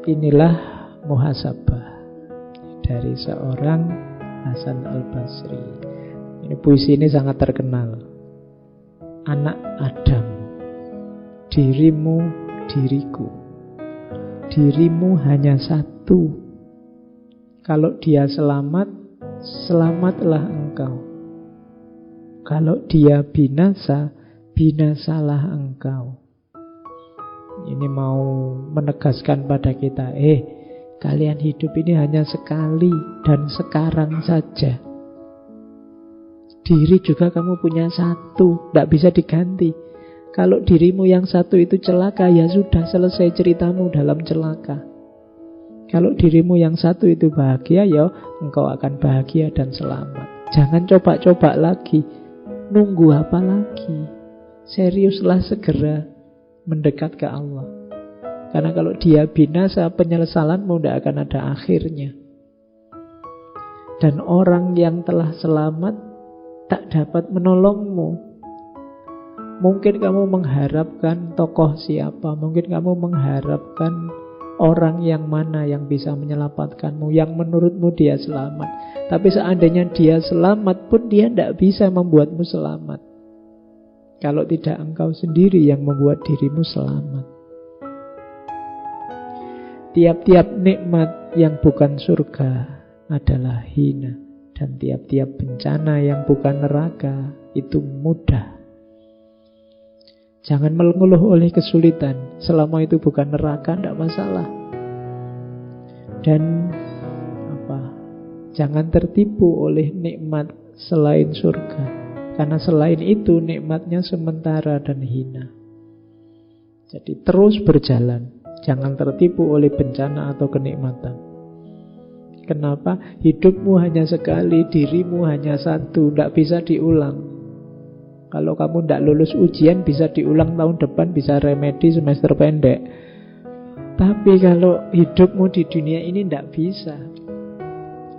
Inilah muhasabah dari seorang Hasan Al-Basri. Ini puisi ini sangat terkenal. Anak Adam, dirimu, diriku. Dirimu hanya satu. Kalau dia selamat, selamatlah engkau. Kalau dia binasa, binasalah engkau. Ini mau menegaskan pada kita, kalian hidup ini hanya sekali dan sekarang saja. Diri juga kamu punya satu, tidak bisa diganti. Kalau dirimu yang satu itu celaka, ya sudah selesai ceritamu dalam celaka. Kalau dirimu yang satu itu bahagia, ya engkau akan bahagia dan selamat. Jangan coba-coba lagi. Nunggu apa lagi? Seriuslah segera mendekat ke Allah. Karena kalau dia binasa, penyesalanmu tidak akan ada akhirnya. Dan orang yang telah selamat tak dapat menolongmu. Mungkin kamu mengharapkan tokoh siapa, mungkin kamu mengharapkan orang yang mana yang bisa menyelamatkanmu, yang menurutmu dia selamat. Tapi seandainya dia selamat pun, dia tidak bisa membuatmu selamat. Kalau tidak engkau sendiri yang membuat dirimu selamat. Tiap-tiap nikmat yang bukan surga adalah hina. Dan tiap-tiap bencana yang bukan neraka itu mudah. Jangan mengeluh oleh kesulitan. Selama itu bukan neraka, tidak masalah. Dan jangan tertipu oleh nikmat selain surga. Karena selain itu nikmatnya sementara dan hina. Jadi terus berjalan. Jangan tertipu oleh bencana atau kenikmatan. Kenapa? Hidupmu hanya sekali, dirimu hanya satu, tidak bisa diulang. Kalau kamu tidak lulus ujian, bisa diulang tahun depan, bisa remedi semester pendek. Tapi kalau hidupmu di dunia ini tidak bisa.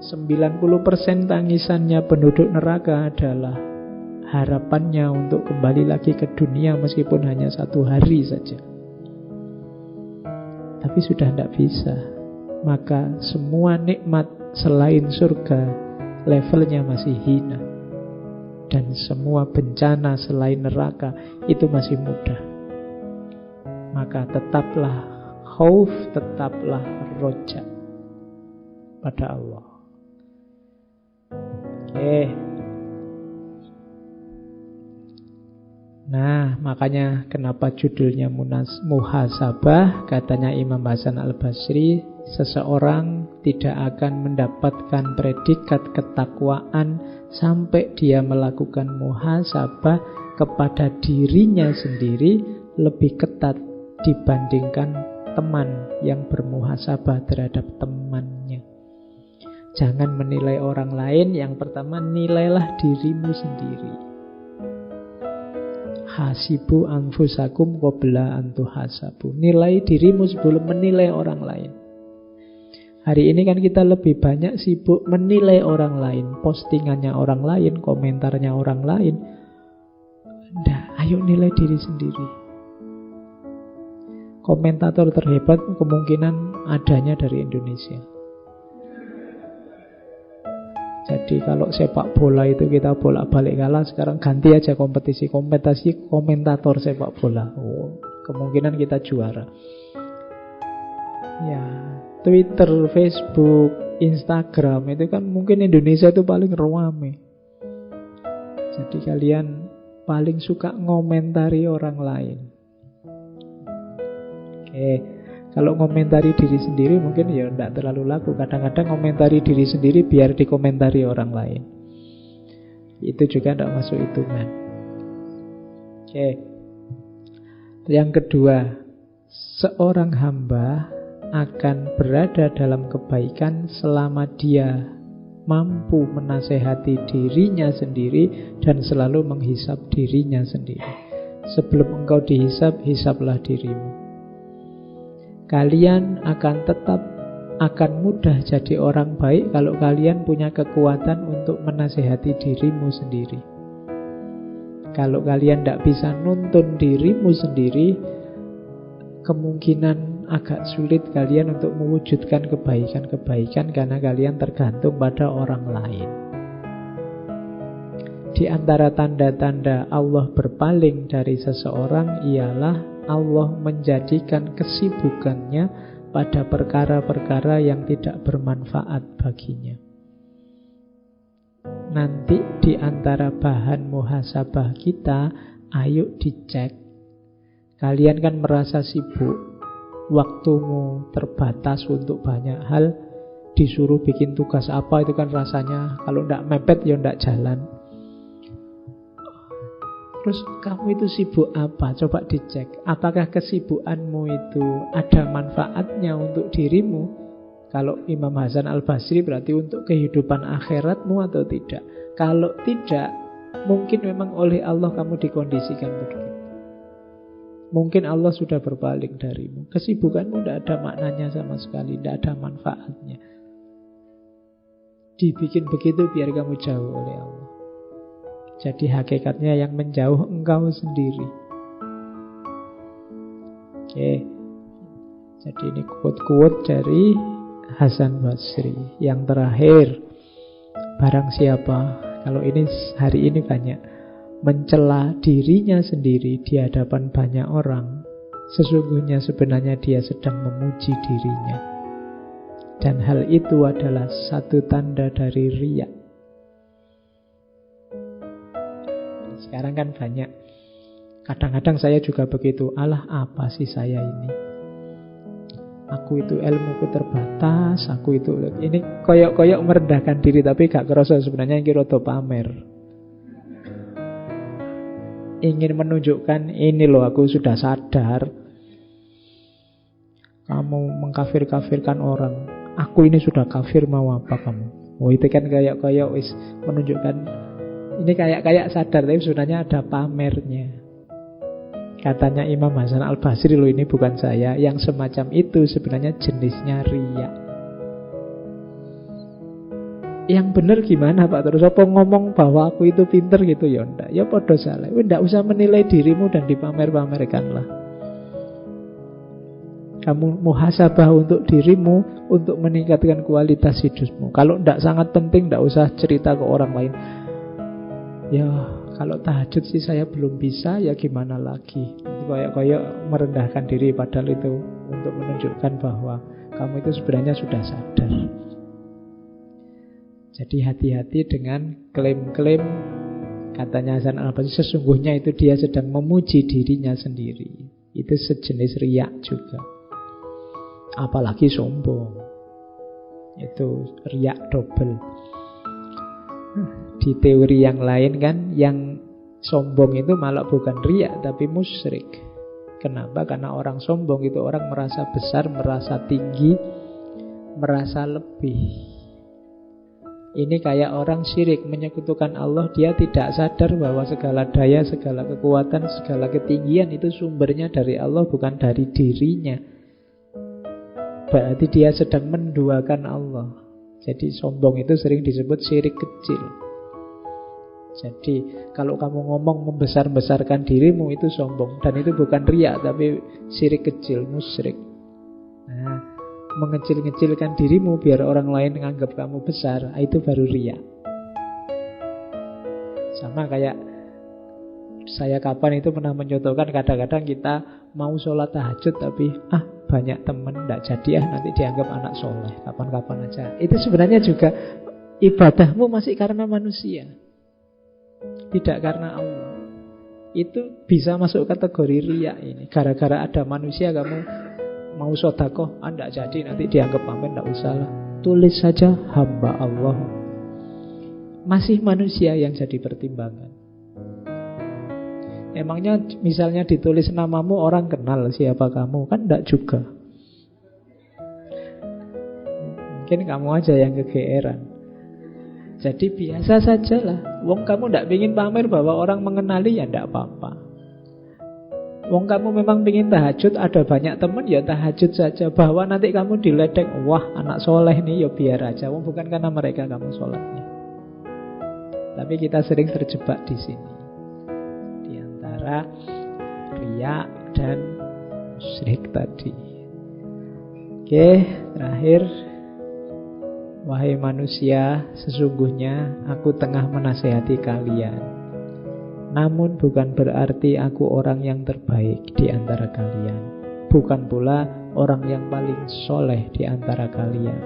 90% tangisannya penduduk neraka adalah harapannya untuk kembali lagi ke dunia meskipun hanya 1 hari saja. Tapi sudah tidak bisa. Maka semua nikmat selain surga levelnya masih hina. Dan semua bencana selain neraka itu masih mudah. Maka tetaplah khauf, tetaplah roja pada Allah. Nah, makanya kenapa judulnya muhasabah? Katanya Imam Hasan Al-Basri, seseorang tidak akan mendapatkan predikat ketakwaan sampai dia melakukan muhasabah kepada dirinya sendiri lebih ketat dibandingkan teman yang bermuhasabah terhadap temannya. Jangan menilai orang lain. Yang pertama, nilailah dirimu sendiri. Hasibu anfusakum qabla an tuhasabu. Nilai dirimu sebelum menilai orang lain. Hari ini kan kita lebih banyak sibuk menilai orang lain, postingannya orang lain, komentarnya orang lain. Ayo nilai diri sendiri. Komentator terhebat kemungkinan adanya dari Indonesia. Jadi kalau sepak bola itu kita bolak-balik kalah, sekarang ganti aja kompetisi komentator sepak bola. Kemungkinan kita juara. Ya, Twitter, Facebook, Instagram itu kan mungkin Indonesia itu paling rame. Jadi kalian paling suka ngomentari orang lain. Kalau ngomentari diri sendiri mungkin ya tidak terlalu laku. Kadang-kadang ngomentari diri sendiri biar dikomentari orang lain. Itu juga tidak masuk hitungan. Yang kedua, seorang hamba akan berada dalam kebaikan selama dia mampu menasehati dirinya sendiri dan selalu menghisap dirinya sendiri. Sebelum engkau dihisap, hisaplah dirimu. Kalian akan mudah jadi orang baik kalau kalian punya kekuatan untuk menasehati dirimu sendiri. Kalau kalian tidak bisa nuntun dirimu sendiri, kemungkinan agak sulit kalian untuk mewujudkan kebaikan-kebaikan karena kalian tergantung pada orang lain. Di antara tanda-tanda Allah berpaling dari seseorang ialah Allah menjadikan kesibukannya pada perkara-perkara yang tidak bermanfaat baginya. Nanti di antara bahan muhasabah kita, ayo dicek. Kalian kan merasa sibuk, waktumu terbatas untuk banyak hal, disuruh bikin tugas apa itu kan rasanya kalau ndak mepet ya ndak jalan. Terus kamu itu sibuk apa? Coba dicek. Apakah kesibukanmu itu ada manfaatnya untuk dirimu? Kalau Imam Hasan Al-Basri berarti untuk kehidupan akhiratmu atau tidak? Kalau tidak, mungkin memang oleh Allah kamu dikondisikan begitu. Mungkin Allah sudah berpaling darimu. Kesibukanmu tidak ada maknanya sama sekali, tidak ada manfaatnya. Dibikin begitu biar kamu jauh oleh Allah. Jadi hakikatnya yang menjauh engkau sendiri. Oke. Jadi ini quote-quote dari Hasan Basri. Yang terakhir, barang siapa, kalau ini hari ini banyak, mencela dirinya sendiri di hadapan banyak orang, sesungguhnya sebenarnya dia sedang memuji dirinya. Dan hal itu adalah satu tanda dari riya. Sekarang kan banyak. Kadang-kadang saya juga begitu. Alah, apa sih saya ini? Aku itu ilmuku terbatas. Aku itu ini koyok-koyok merendahkan diri, tapi gak kerasa sebenarnya ini rada pamer. Ingin menunjukkan ini loh, aku sudah sadar. Kamu mengkafir-kafirkan orang. Aku ini sudah kafir, mau apa kamu? Oh, itu kan koyok-koyok wis menunjukkan. Ini kayak sadar, tapi sebenarnya ada pamernya. Katanya Imam Hasan Al-Basri, loh ini bukan saya. Yang semacam itu sebenarnya jenisnya riya. Yang benar gimana Pak? Terus apa ngomong bahwa aku itu pinter gitu? Ya enggak, ya podo salah. Enggak usah menilai dirimu dan dipamer-pamerkanlah. Kamu muhasabah untuk dirimu, untuk meningkatkan kualitas hidupmu. Kalau enggak sangat penting, enggak usah cerita ke orang lain. Ya, kalau tahajud sih saya belum bisa, ya gimana lagi? Kayak merendahkan diri, padahal itu untuk menunjukkan bahwa kamu itu sebenarnya sudah sadar. Jadi hati-hati dengan klaim-klaim. Katanya Hasan Al-Basri, sesungguhnya itu dia sedang memuji dirinya sendiri. Itu sejenis riya juga. Apalagi sombong. Itu riya double. Di teori yang lain kan, yang sombong itu malah bukan riya tapi musyrik. Kenapa? Karena orang sombong itu orang merasa besar, merasa tinggi, merasa lebih. Ini kayak orang syirik, menyekutukan Allah. Dia tidak sadar bahwa segala daya, segala kekuatan, segala ketinggian itu sumbernya dari Allah, bukan dari dirinya. Berarti dia sedang menduakan Allah. Jadi sombong itu sering disebut syirik kecil. Jadi kalau kamu ngomong membesar-besarkan dirimu, itu sombong. Dan itu bukan riya, tapi syirik kecil, musyrik. Nah, mengecil-ngecilkan dirimu biar orang lain menganggap kamu besar, itu baru riya. Sama kayak saya kapan itu pernah mencontohkan, kadang-kadang kita mau sholat tahajud tapi banyak temen, tidak jadi nanti dianggap anak soleh, kapan-kapan aja. Itu sebenarnya juga ibadahmu masih karena manusia, tidak karena Allah. Itu bisa masuk kategori riya ini. Gara-gara ada manusia kamu mau sedekah, tidak jadi, nanti dianggap pamer, tidak usah lah. Tulis saja hamba Allah. Masih manusia yang jadi pertimbangan. Emangnya misalnya ditulis namamu, orang kenal siapa kamu? Kan enggak juga. Mungkin kamu aja yang kegeeran. Jadi biasa sajalah. Wong kamu enggak ingin pamer bahwa orang mengenali, ya enggak apa-apa. Wong kamu memang ingin tahajud, ada banyak teman, ya tahajud saja. Bahwa nanti kamu diledek, wah anak soleh nih, ya biar aja. Wong bukan karena mereka kamu sholatnya. Tapi kita sering terjebak di sini. Riya dan musyrik tadi. Oke, terakhir. Wahai manusia, sesungguhnya aku tengah menasehati kalian. Namun bukan berarti aku orang yang terbaik di antara kalian. Bukan pula orang yang paling soleh di antara kalian.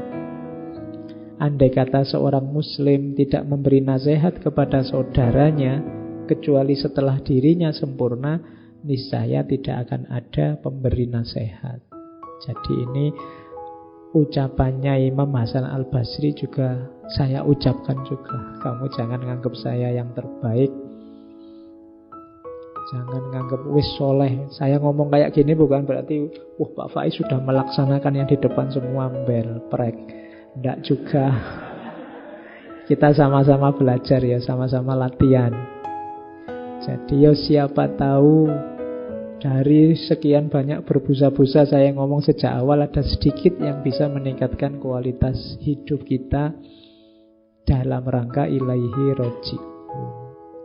Andai kata seorang muslim tidak memberi nasihat kepada saudaranya, kecuali setelah dirinya sempurna, niscaya tidak akan ada pemberi nasihat. Jadi ini ucapannya Imam Hasan Al-Basri juga saya ucapkan juga. Kamu jangan nganggap saya yang terbaik, jangan nganggap wis soleh. Saya ngomong kayak gini bukan berarti Pak Faiz sudah melaksanakan yang di depan semua prek. Tidak juga. Kita sama-sama belajar ya, sama-sama latihan. Jadi ya siapa tahu dari sekian banyak berbusa-busa saya ngomong sejak awal, ada sedikit yang bisa meningkatkan kualitas hidup kita dalam rangka ilaihi roji.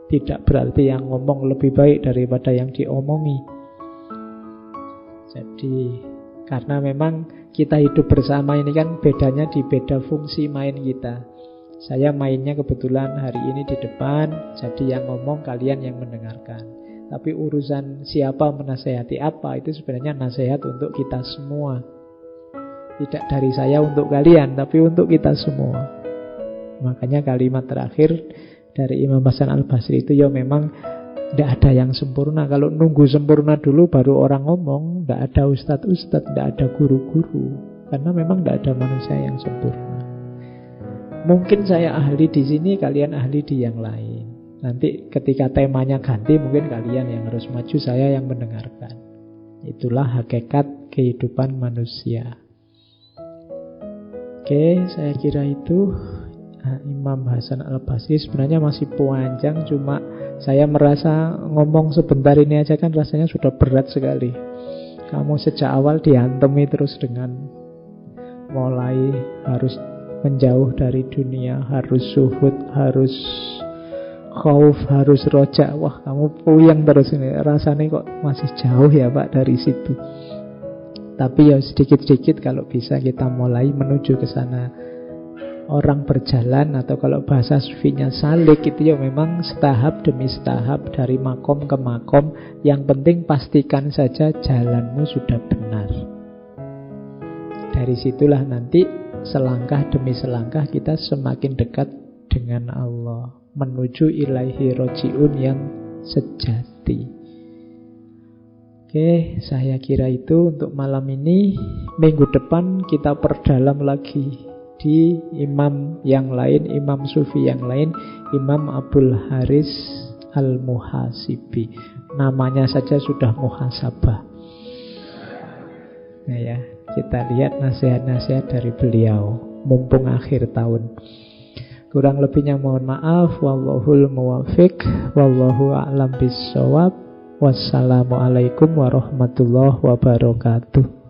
Tidak berarti yang ngomong lebih baik daripada yang diomongi. Jadi karena memang kita hidup bersama ini kan bedanya di beda fungsi main kita. Saya mainnya kebetulan hari ini di depan, jadi yang ngomong kalian yang mendengarkan. Tapi urusan siapa menasehati apa, itu sebenarnya nasihat untuk kita semua. Tidak dari saya untuk kalian, tapi untuk kita semua. Makanya kalimat terakhir dari Imam Hasan Al-Basri itu ya memang tidak ada yang sempurna. Kalau nunggu sempurna dulu baru orang ngomong, tidak ada ustadz-ustadz, tidak ada guru-guru. Karena memang tidak ada manusia yang sempurna. Mungkin saya ahli di sini, kalian ahli di yang lain. Nanti ketika temanya ganti, mungkin kalian yang harus maju, saya yang mendengarkan. Itulah hakikat kehidupan manusia. Oke, saya kira itu Imam Hasan Al-Basri. Sebenarnya masih panjang, cuma saya merasa ngomong sebentar ini aja kan rasanya sudah berat sekali. Kamu sejak awal diantemi terus dengan mulai harus menjauh dari dunia, harus zuhud, harus khauf, harus roja. Wah, kamu puyeng terus ini. Rasanya kok masih jauh ya Pak dari situ. Tapi ya sedikit-sedikit kalau bisa kita mulai menuju ke sana. Orang berjalan, atau kalau bahasa sufinya salik, itu ya memang setahap demi setahap dari makom ke makom. Yang penting pastikan saja jalanmu sudah benar. Dari situlah nanti selangkah demi selangkah kita semakin dekat dengan Allah, menuju ilaihi roji'un yang sejati. Oke, saya kira itu untuk malam ini. Minggu depan kita perdalam lagi di imam yang lain, imam sufi yang lain, Imam Abdul Haris Al-Muhasibi. Namanya saja sudah muhasabah. Nah ya, kita lihat nasihat-nasihat dari beliau mumpung akhir tahun. Kurang lebihnya mohon maaf. Wallahul muwafiq, wallahu a'lam bissawab. Wassalamualaikum warahmatullahi wabarakatuh.